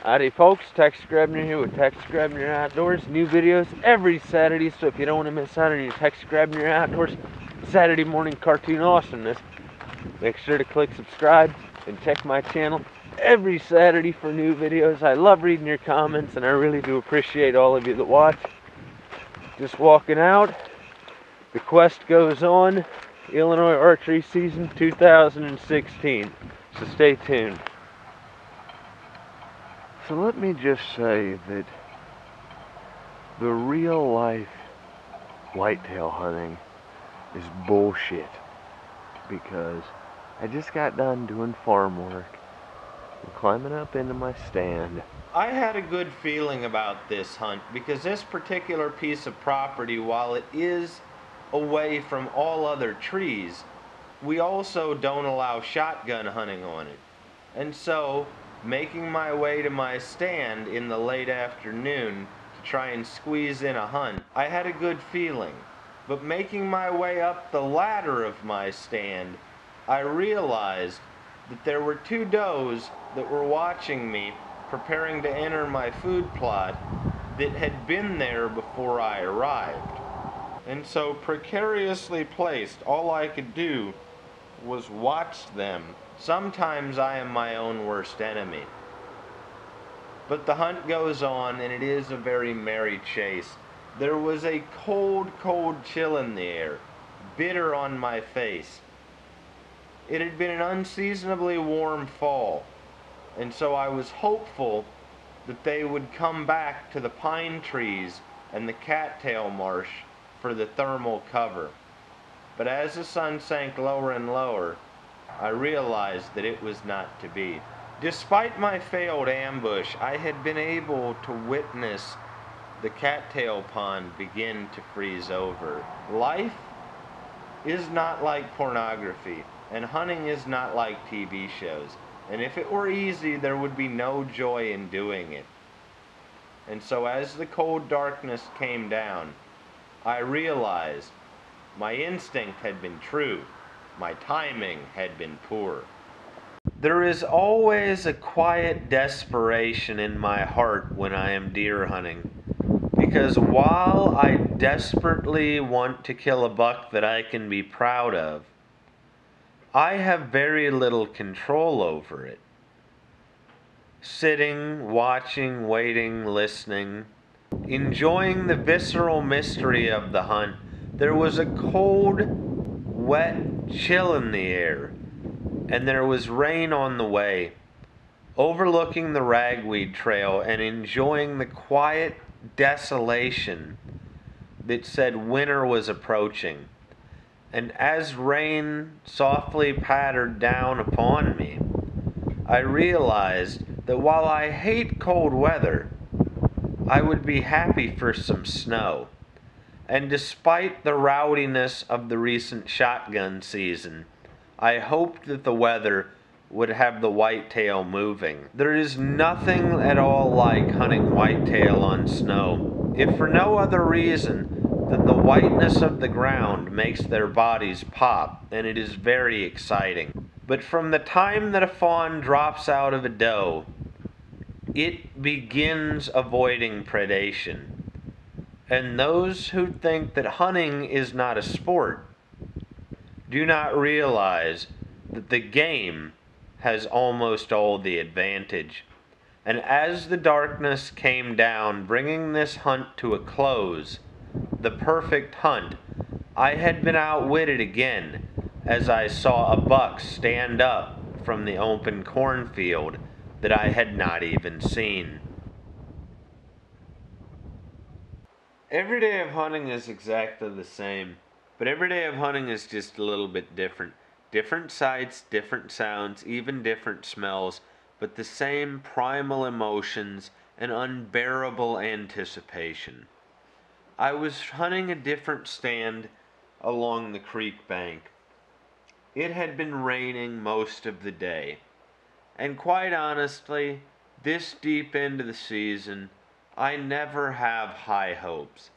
Howdy folks, Grebner here with Grebner Outdoors. New videos every Saturday, so if you don't want to miss out on your Grebner Outdoors Saturday morning cartoon awesomeness, make sure to click subscribe and check my channel every Saturday for new videos. I love reading your comments and I really do appreciate all of you that watch. Just walking out, the quest goes on, Illinois archery season 2016, so stay tuned. So let me just say that the real life whitetail hunting is bullshit, because I just got done doing farm work and climbing up into my stand. I had a good feeling about this hunt because this particular piece of property, while it is away from all other trees, we also don't allow shotgun hunting on it. And so, making my way to my stand in the late afternoon to try and squeeze in a hunt, I had a good feeling. But making my way up the ladder of my stand, I realized that there were two does that were watching me preparing to enter my food plot that had been there before I arrived. And so, precariously placed, all I could do was watch them. Sometimes I am my own worst enemy. But the hunt goes on, and it is a very merry chase. There was a cold, cold chill in the air, bitter on my face. It had been an unseasonably warm fall, and so I was hopeful that they would come back to the pine trees and the cattail marsh for the thermal cover. But as the sun sank lower and lower, I realized that it was not to be. Despite my failed ambush, I had been able to witness the cattail pond begin to freeze over. Life is not like pornography, and hunting is not like TV shows. And if it were easy, there would be no joy in doing it. And so as the cold darkness came down, I realized my instinct had been true. My timing had been poor. There is always a quiet desperation in my heart when I am deer hunting, because while I desperately want to kill a buck that I can be proud of, I have very little control over it. Sitting, watching, waiting, listening, enjoying the visceral mystery of the hunt, there was a cold, wet chill in the air, and there was rain on the way. Overlooking the ragweed trail and enjoying the quiet desolation that said winter was approaching. And as rain softly pattered down upon me, I realized that while I hate cold weather, I would be happy for some snow. And despite the rowdiness of the recent shotgun season, I hoped that the weather would have the whitetail moving. There is nothing at all like hunting whitetail on snow, if for no other reason than the whiteness of the ground makes their bodies pop, and it is very exciting. But from the time that a fawn drops out of a doe, it begins avoiding predation. And those who think that hunting is not a sport do not realize that the game has almost all the advantage. And as the darkness came down, bringing this hunt to a close, the perfect hunt, I had been outwitted again as I saw a buck stand up from the open cornfield that I had not even seen. Every day of hunting is exactly the same, but every day of hunting is just a little bit different. Different sights, different sounds, even different smells, but the same primal emotions and unbearable anticipation. I was hunting a different stand along the creek bank. It had been raining most of the day, and quite honestly, this deep into the season, I never have high hopes.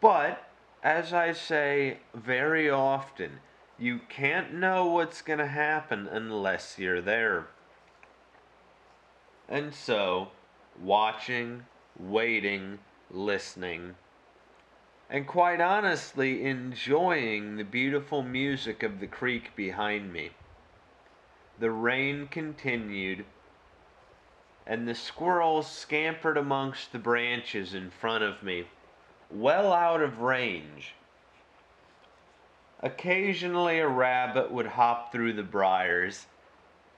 But, as I say very often, you can't know what's going to happen unless you're there. And so, watching, waiting, listening, and quite honestly enjoying the beautiful music of the creek behind me. The rain continued, and the squirrels scampered amongst the branches in front of me, well out of range. Occasionally a rabbit would hop through the briars,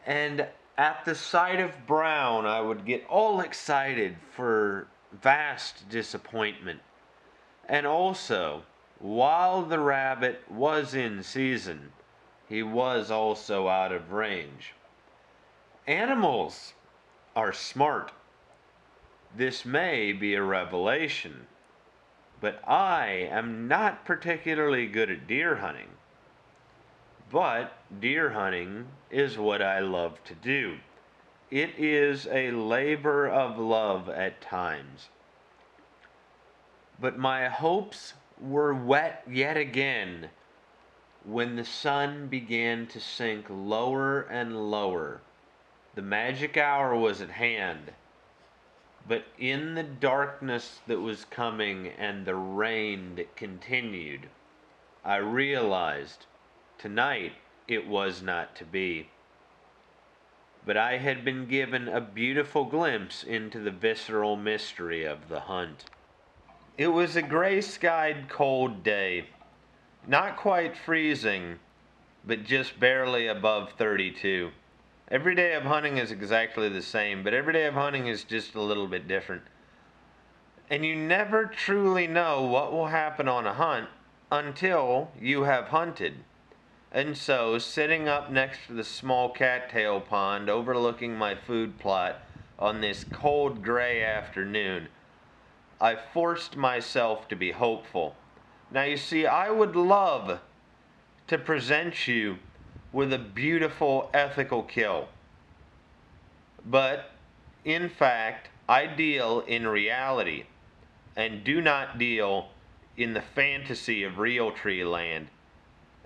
and at the sight of brown I would get all excited for vast disappointment. And also, while the rabbit was in season, he was also out of range. Animals are smart. This may be a revelation, but I am not particularly good at deer hunting. But deer hunting is what I love to do. It is a labor of love at times. But my hopes were wet yet again when the sun began to sink lower and lower. The magic hour was at hand. But in the darkness that was coming and the rain that continued, I realized tonight it was not to be. But I had been given a beautiful glimpse into the visceral mystery of the hunt. It was a gray-skied, cold day. Not quite freezing, but just barely above 32. Every day of hunting is exactly the same, but every day of hunting is just a little bit different. And you never truly know what will happen on a hunt until you have hunted. And so, sitting up next to the small cattail pond overlooking my food plot on this cold gray afternoon, I forced myself to be hopeful. Now you see, I would love to present you with a beautiful ethical kill. But, in fact, I deal in reality and do not deal in the fantasy of Realtree land.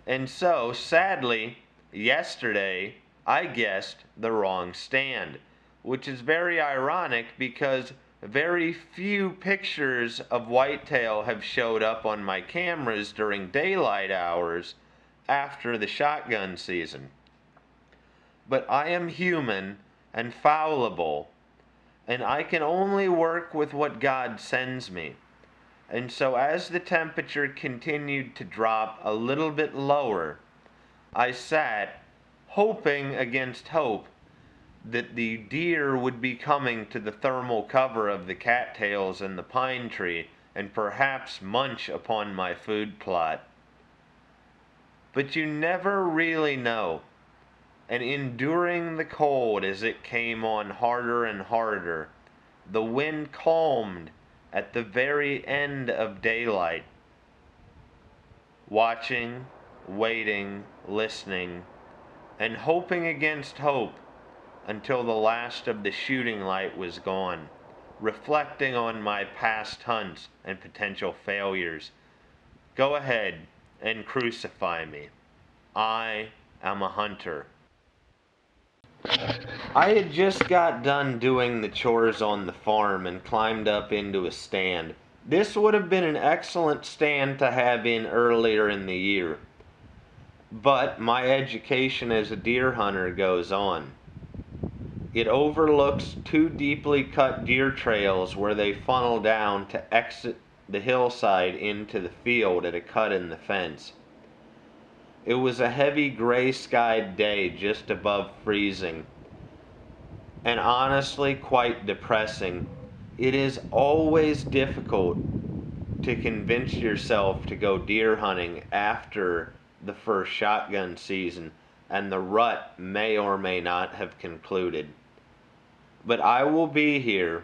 And so, sadly, yesterday I guessed the wrong stand, which is very ironic because very few pictures of whitetail have showed up on my cameras during daylight hours after the shotgun season. But I am human and fallible, and I can only work with what God sends me. And so as the temperature continued to drop a little bit lower, I sat, hoping against hope, that the deer would be coming to the thermal cover of the cattails and the pine tree and perhaps munch upon my food plot. But you never really know. And enduring the cold as it came on harder and harder, the wind calmed at the very end of daylight. Watching, waiting, listening, and hoping against hope until the last of the shooting light was gone, reflecting on my past hunts and potential failures. Go ahead and crucify me. I am a hunter. I had just got done doing the chores on the farm and climbed up into a stand. This would have been an excellent stand to have in earlier in the year. But my education as a deer hunter goes on. It overlooks two deeply cut deer trails where they funnel down to exit the hillside into the field at a cut in the fence. It was a heavy gray-skied day just above freezing, and honestly quite depressing. It is always difficult to convince yourself to go deer hunting after the first shotgun season, and the rut may or may not have concluded. But I will be here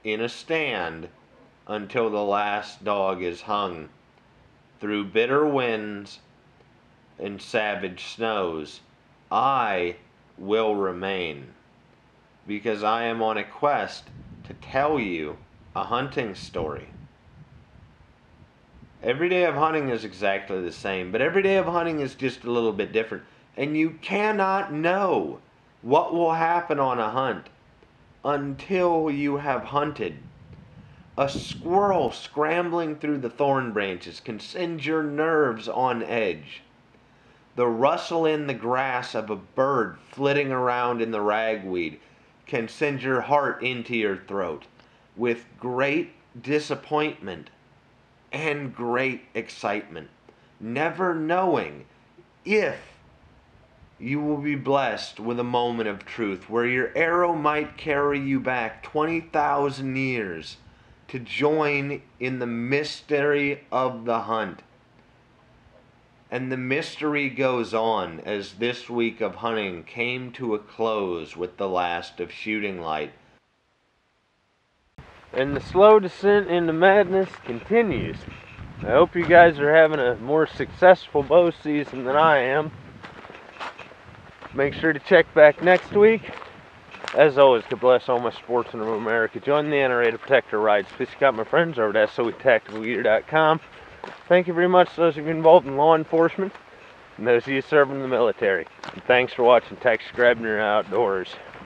in a stand until the last dog is hung. Through bitter winds and savage snows, I will remain, because I am on a quest to tell you a hunting story. Every day of hunting is exactly the same, but every day of hunting is just a little bit different. And you cannot know what will happen on a hunt until you have hunted. A squirrel scrambling through the thorn branches can send your nerves on edge. The rustle in the grass of a bird flitting around in the ragweed can send your heart into your throat with great disappointment and great excitement, never knowing if you will be blessed with a moment of truth where your arrow might carry you back 20,000 years to join in the mystery of the hunt. And the mystery goes on as this week of hunting came to a close with the last of shooting light. And the slow descent into madness continues. I hope you guys are having a more successful bow season than I am. Make sure to check back next week. As always, God bless all my sportsmen of America. Join the NRA to protect our rights. Please check out my friends over at SOETacticalGear.com. Thank you very much to those of you involved in law enforcement and those of you serving in the military. And thanks for watching Texas Grebner Outdoors.